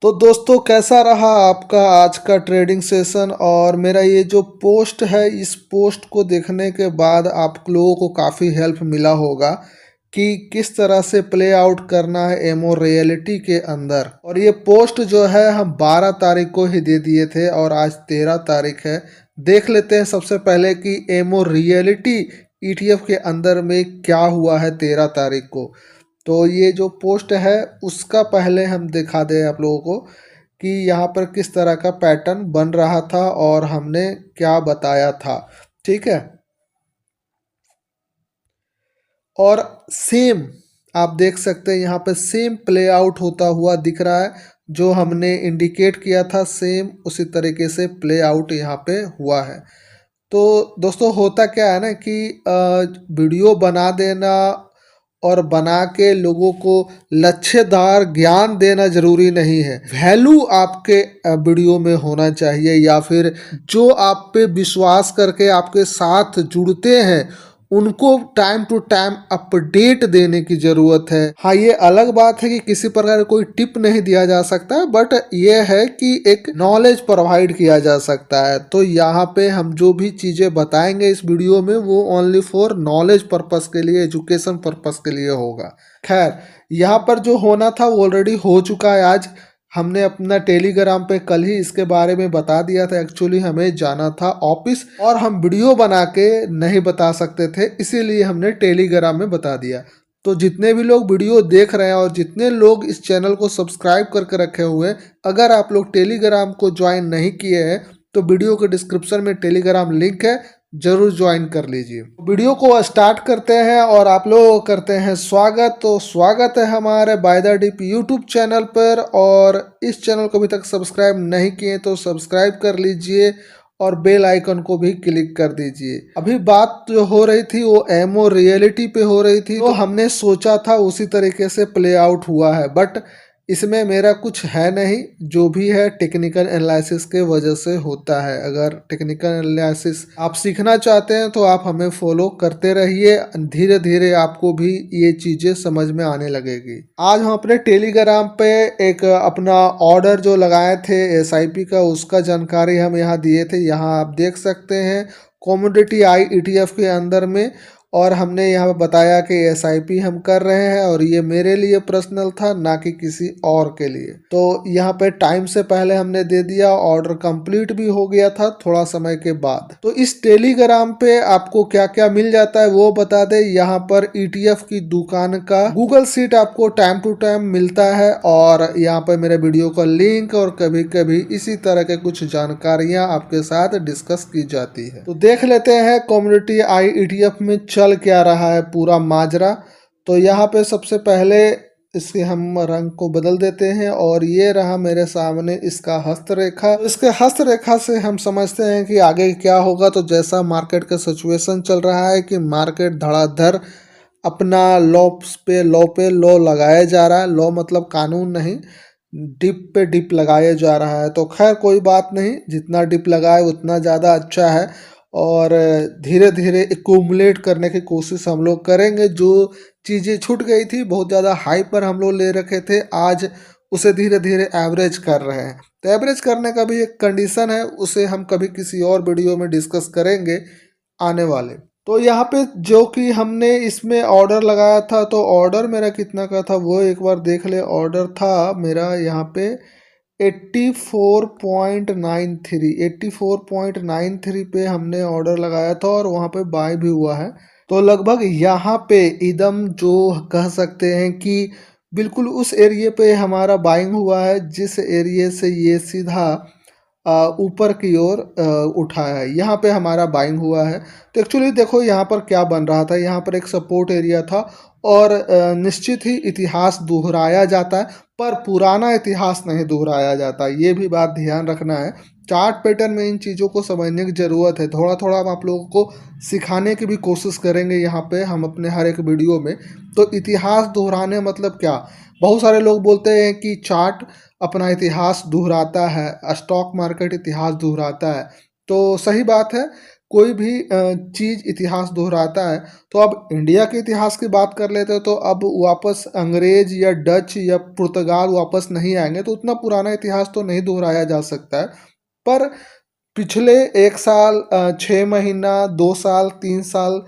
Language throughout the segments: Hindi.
तो दोस्तों कैसा रहा आपका आज का ट्रेडिंग सेशन। और मेरा ये जो पोस्ट है, इस पोस्ट को देखने के बाद आप लोगों को काफ़ी हेल्प मिला होगा कि किस तरह से प्ले आउट करना है एमओ रियलिटी के अंदर। और ये पोस्ट जो है हम 12 तारीख को ही दे दिए थे और आज 13 तारीख है। देख लेते हैं सबसे पहले कि एमओ रियलिटी ईटीएफ के अंदर में क्या हुआ है 13 तारीख को। तो ये जो पोस्ट है उसका पहले हम दिखा दें आप लोगों को कि यहाँ पर किस तरह का पैटर्न बन रहा था और हमने क्या बताया था। ठीक है, और सेम आप देख सकते हैं यहाँ पे सेम प्ले आउट होता हुआ दिख रहा है। जो हमने इंडिकेट किया था सेम उसी तरीके से प्ले आउट यहाँ पे हुआ है। तो दोस्तों होता क्या है ना कि वीडियो बना देना और बना के लोगों को लच्छेदार ज्ञान देना जरूरी नहीं है। वैल्यू आपके वीडियो में होना चाहिए, या फिर जो आप पे विश्वास करके आपके साथ जुड़ते हैं उनको टाइम टू टाइम अपडेट देने की ज़रूरत है। हाँ, ये अलग बात है कि किसी प्रकार कोई टिप नहीं दिया जा सकता, बट ये है कि एक नॉलेज प्रोवाइड किया जा सकता है। तो यहाँ पे हम जो भी चीज़ें बताएंगे इस वीडियो में वो ओनली फॉर नॉलेज पर्पस के लिए, एजुकेशन पर्पस के लिए होगा। खैर, यहाँ पर जो होना था वो ऑलरेडी हो चुका है। आज हमने अपना टेलीग्राम पे कल ही इसके बारे में बता दिया था। एक्चुअली हमें जाना था ऑफिस और हम वीडियो बना के नहीं बता सकते थे, इसीलिए हमने टेलीग्राम में बता दिया। तो जितने भी लोग वीडियो देख रहे हैं और जितने लोग इस चैनल को सब्सक्राइब करके रखे हुए हैं, अगर आप लोग टेलीग्राम को ज्वाइन नहीं किए हैं तो वीडियो के डिस्क्रिप्शन में टेलीग्राम लिंक है, जरूर ज्वाइन कर लीजिए। वीडियो को स्टार्ट करते हैं और आप लोग करते हैं स्वागत। तो स्वागत है हमारे by the dip YouTube channel पर, और इस चैनल को अभी तक सब्सक्राइब नहीं किए तो सब्सक्राइब कर लीजिए और बेल आइकन को भी क्लिक कर दीजिए। अभी बात जो हो रही थी वो एमओ रियलिटी पे हो रही थी, तो हमने सोचा था उसी तरीके से प्ले आउट हुआ है, बट इसमें मेरा कुछ है नहीं। जो भी है टेक्निकल एनालिसिस के वजह से होता है। अगर टेक्निकल एनालिसिस आप सीखना चाहते हैं तो आप हमें फॉलो करते रहिए, धीरे धीरे आपको भी ये चीज़ें समझ में आने लगेगी। आज हम अपने टेलीग्राम पे एक अपना ऑर्डर जो लगाए थे एसआईपी का, उसका जानकारी हम यहाँ दिए थे। यहाँ आप देख सकते हैं कमोडिटी आई ईटीएफ के अंदर में, और हमने यहाँ पे बताया कि एसआईपी हम कर रहे हैं और ये मेरे लिए पर्सनल था, ना कि किसी और के लिए। तो यहाँ पे टाइम से पहले हमने दे दिया, ऑर्डर कंप्लीट भी हो गया था थोड़ा समय के बाद। तो इस टेलीग्राम पे आपको क्या क्या मिल जाता है वो बता दे। यहाँ पर ईटीएफ की दुकान का गूगल शीट आपको टाइम टू टाइम मिलता है, और यहाँ पर मेरे वीडियो का लिंक और कभी कभी इसी तरह के कुछ जानकारियाँ आपके साथ डिस्कस की जाती है। तो देख लेते हैं कम्युनिटी आई ईटीएफ में चल क्या रहा है पूरा माजरा। तो यहाँ पे सबसे पहले इसके हम रंग को बदल देते हैं, और ये रहा मेरे सामने इसका हस्तरेखा। इसके हस्तरेखा से हम समझते हैं कि आगे क्या होगा। तो जैसा मार्केट का सिचुएशन चल रहा है कि मार्केट धड़ाधड़ अपना लो पे लो लगाया जा रहा है। लो मतलब कानून नहीं, डिप पे डिप लगाया जा रहा है। तो खैर कोई बात नहीं, जितना डिप लगाए उतना ज़्यादा अच्छा है, और धीरे धीरे एक्यूमुलेट करने की कोशिश हम लोग करेंगे। जो चीज़ें छूट गई थी, बहुत ज़्यादा हाई पर हम लोग ले रखे थे, आज उसे धीरे धीरे एवरेज कर रहे हैं। तो एवरेज करने का भी एक कंडीशन है, उसे हम कभी किसी और वीडियो में डिस्कस करेंगे आने वाले। तो यहाँ पे जो कि हमने इसमें ऑर्डर लगाया था, तो ऑर्डर मेरा कितना का था वो एक बार देख ले। ऑर्डर था मेरा यहाँ पे 84.93 पे हमने ऑर्डर लगाया था, और वहाँ पे बाय भी हुआ है। तो लगभग यहाँ पे एकदम जो कह सकते हैं कि बिल्कुल उस एरिया पे हमारा बाइंग हुआ है, जिस एरिया से ये सीधा ऊपर की ओर उठा है, यहाँ पे हमारा बाइंग हुआ है। तो एक्चुअली देखो यहाँ पर क्या बन रहा था, यहाँ पर एक सपोर्ट एरिया था, और निश्चित ही इतिहास दोहराया जाता है पर पुराना इतिहास नहीं दोहराया जाता, ये भी बात ध्यान रखना है। चार्ट पैटर्न में इन चीज़ों को समझने की ज़रूरत है। थोड़ा थोड़ा हम आप लोगों को सिखाने की भी कोशिश करेंगे यहाँ पे हम अपने हर एक वीडियो में। तो इतिहास दोहराने मतलब क्या, बहुत सारे लोग बोलते हैं कि चार्ट अपना इतिहास दोहराता है, स्टॉक मार्केट इतिहास दोहराता है। तो सही बात है, कोई भी चीज़ इतिहास दोहराता है। तो अब इंडिया के इतिहास की बात कर लेते हैं, तो अब वापस अंग्रेज या डच या पुर्तगाल वापस नहीं आएंगे, तो उतना पुराना इतिहास तो नहीं दोहराया जा सकता है। पर पिछले 1 साल, 6 महीना, 2 साल, 3 साल,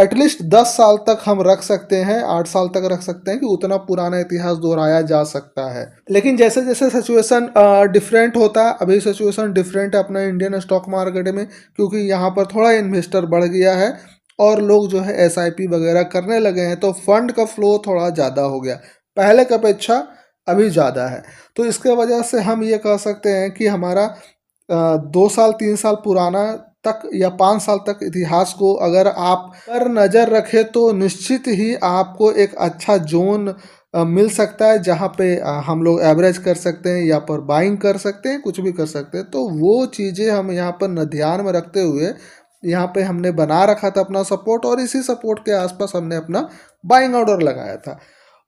एटलीस्ट 10 साल तक हम रख सकते हैं, 8 साल तक रख सकते हैं कि उतना पुराना इतिहास दोहराया जा सकता है। लेकिन जैसे जैसे सिचुएशन डिफरेंट होता है, अभी सिचुएशन डिफरेंट है अपना इंडियन स्टॉक मार्केट में, क्योंकि यहाँ पर थोड़ा इन्वेस्टर बढ़ गया है और लोग जो है एसआईपी वगैरह करने लगे हैं, तो फंड का फ्लो थोड़ा ज़्यादा हो गया, पहले की अपेक्षा अभी ज़्यादा है। तो इसके वजह से हम ये कह सकते हैं कि हमारा 2 साल 3 साल पुराना तक या 5 साल तक इतिहास को अगर आप पर नज़र रखें, तो निश्चित ही आपको एक अच्छा जोन मिल सकता है, जहाँ पे हम लोग एवरेज कर सकते हैं या पर बाइंग कर सकते हैं, कुछ भी कर सकते हैं। तो वो चीज़ें हम यहाँ पर ध्यान में रखते हुए यहाँ पे हमने बना रखा था अपना सपोर्ट, और इसी सपोर्ट के आसपास हमने अपना बाइंग ऑर्डर लगाया था,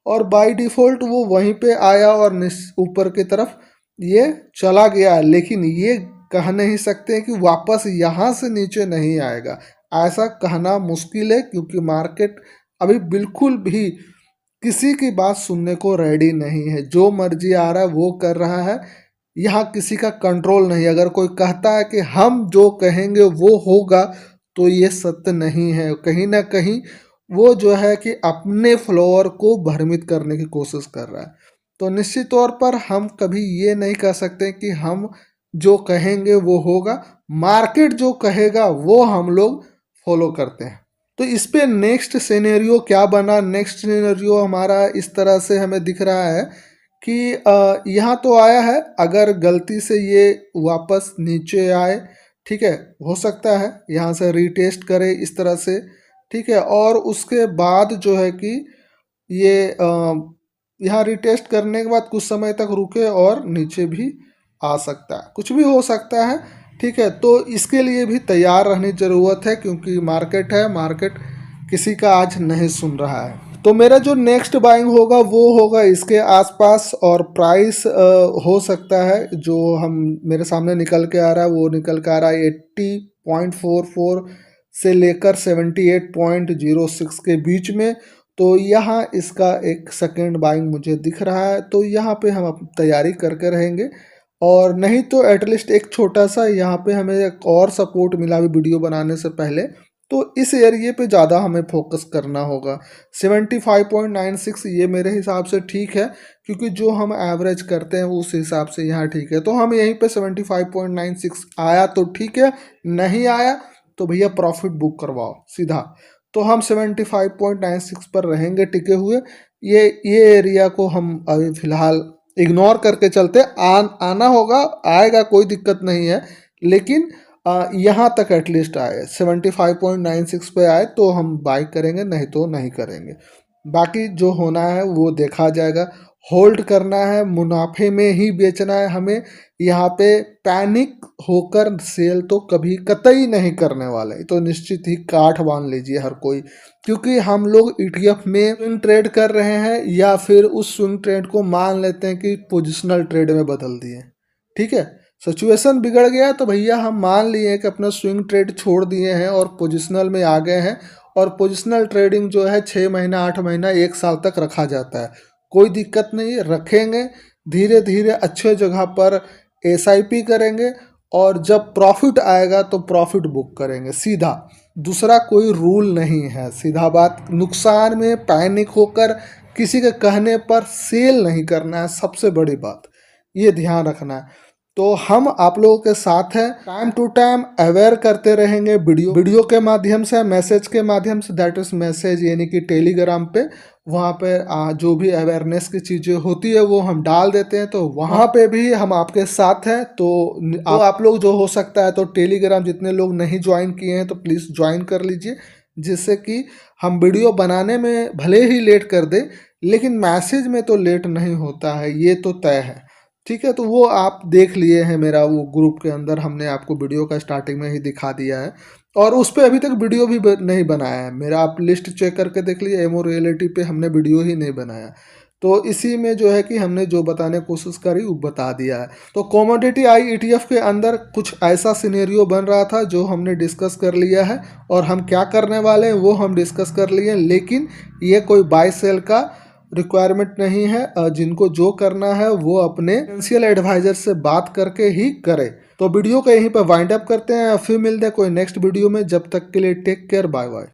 और बाय डिफ़ॉल्ट वो वहीं पे आया और ऊपर की तरफ ये चला गया। लेकिन ये कह नहीं सकते कि वापस यहाँ से नीचे नहीं आएगा, ऐसा कहना मुश्किल है, क्योंकि मार्केट अभी बिल्कुल भी किसी की बात सुनने को रेडी नहीं है। जो मर्जी आ रहा है वो कर रहा है, यहाँ किसी का कंट्रोल नहीं। अगर कोई कहता है कि हम जो कहेंगे वो होगा, तो ये सत्य नहीं है। कहीं ना कहीं वो जो है कि अपने फ्लोर को भ्रमित करने की कोशिश कर रहा है। तो निश्चित तौर पर हम कभी ये नहीं कह सकते कि हम जो कहेंगे वो होगा, मार्केट जो कहेगा वो हम लोग फॉलो करते हैं। तो इस पे नेक्स्ट सिनेरियो क्या बना, नेक्स्ट सिनेरियो हमारा इस तरह से हमें दिख रहा है कि यहाँ तो आया है, अगर गलती से ये वापस नीचे आए, ठीक है, हो सकता है यहाँ से रीटेस्ट करे इस तरह से, ठीक है, और उसके बाद जो है कि ये यहाँ रिटेस्ट करने के बाद कुछ समय तक रुके और नीचे भी आ सकता है, कुछ भी हो सकता है, ठीक है। तो इसके लिए भी तैयार रहने की ज़रूरत है, क्योंकि मार्केट है, मार्केट किसी का आज नहीं सुन रहा है। तो मेरा जो नेक्स्ट बाइंग होगा वो होगा इसके आसपास, और प्राइस हो सकता है जो हम मेरे सामने निकल के आ रहा है वो निकल के आ रहा है 80.44 से लेकर 78.06 के बीच में। तो यहाँ इसका एक सेकेंड बाइंग मुझे दिख रहा है, तो यहाँ पे हम तैयारी करके रहेंगे। और नहीं तो एटलीस्ट एक छोटा सा यहाँ पे हमें एक और सपोर्ट मिला अभी वीडियो बनाने से पहले, तो इस एरिए पे ज़्यादा हमें फोकस करना होगा। 75.96 ये मेरे हिसाब से ठीक है, क्योंकि जो हम एवरेज करते हैं उस हिसाब से यहाँ ठीक है। तो हम यहीं पे 75.96 आया तो ठीक है, नहीं आया तो भैया प्रॉफिट बुक करवाओ सीधा। तो हम 75.96 पर रहेंगे टिके हुए। ये एरिया को हम अभी फ़िलहाल इग्नोर करके चलते, आना होगा, आएगा, कोई दिक्कत नहीं है, लेकिन यहाँ तक एटलीस्ट आए, 75.96 पे आए तो हम बाई करेंगे, नहीं तो नहीं करेंगे। बाकी जो होना है वो देखा जाएगा। होल्ड करना है, मुनाफे में ही बेचना है हमें। यहाँ पे पैनिक होकर सेल तो कभी कतई नहीं करने वाले, तो निश्चित ही काठ बांध लीजिए हर कोई, क्योंकि हम लोग ईटीएफ में स्विंग ट्रेड कर रहे हैं, या फिर उस स्विंग ट्रेड को मान लेते हैं कि पोजिशनल ट्रेड में बदल दिए, ठीक है। सिचुएशन बिगड़ गया तो भैया हम मान लिए कि अपना स्विंग ट्रेड छोड़ दिए हैं और पोजिशनल में आ गए हैं। और पोजिशनल ट्रेडिंग जो है 6 महीना, 8 महीना, 1 साल तक रखा जाता है, कोई दिक्कत नहीं, रखेंगे। धीरे धीरे अच्छे जगह पर एसआईपी करेंगे, और जब प्रॉफिट आएगा तो प्रॉफिट बुक करेंगे सीधा। दूसरा कोई रूल नहीं है, सीधा बात। नुकसान में पैनिक होकर किसी के कहने पर सेल नहीं करना है, सबसे बड़ी बात ये ध्यान रखना है। तो हम आप लोगों के साथ हैं, टाइम टू टाइम अवेयर करते रहेंगे, वीडियो के माध्यम से, मैसेज के माध्यम से, दैट इज मैसेज यानी कि टेलीग्राम पे, वहाँ पे जो भी अवेयरनेस की चीज़ें होती है वो हम डाल देते हैं, तो वहाँ पे भी हम आपके साथ हैं। तो आप लोग जो हो सकता है तो टेलीग्राम जितने लोग नहीं ज्वाइन किए हैं तो प्लीज़ ज्वाइन कर लीजिए, जिससे कि हम वीडियो बनाने में भले ही लेट कर दे, लेकिन मैसेज में तो लेट नहीं होता है, ये तो तय है, ठीक है। तो वो आप देख लिए हैं, मेरा वो ग्रुप के अंदर हमने आपको वीडियो का स्टार्टिंग में ही दिखा दिया है, और उस पर अभी तक वीडियो भी नहीं बनाया है मेरा। आप लिस्ट चेक करके देख लीजिए, एमओ रियलिटी पे हमने वीडियो ही नहीं बनाया। तो इसी में जो है कि हमने जो बताने की कोशिश करी वो बता दिया है। तो कमोडिटी आई ETF के अंदर कुछ ऐसा सिनेरियो बन रहा था जो हमने डिस्कस कर लिया है, और हम क्या करने वाले हैं वो हम डिस्कस कर लिए, लेकिन ये कोई बाय सेल का रिक्वायरमेंट नहीं है। जिनको जो करना है वो अपने फाइनेंशियल एडवाइजर से बात करके ही करें। तो वीडियो को यहीं पर वाइंड अप करते हैं, फिर मिलते हैं कोई नेक्स्ट वीडियो में। जब तक के लिए टेक केयर, बाय बाय।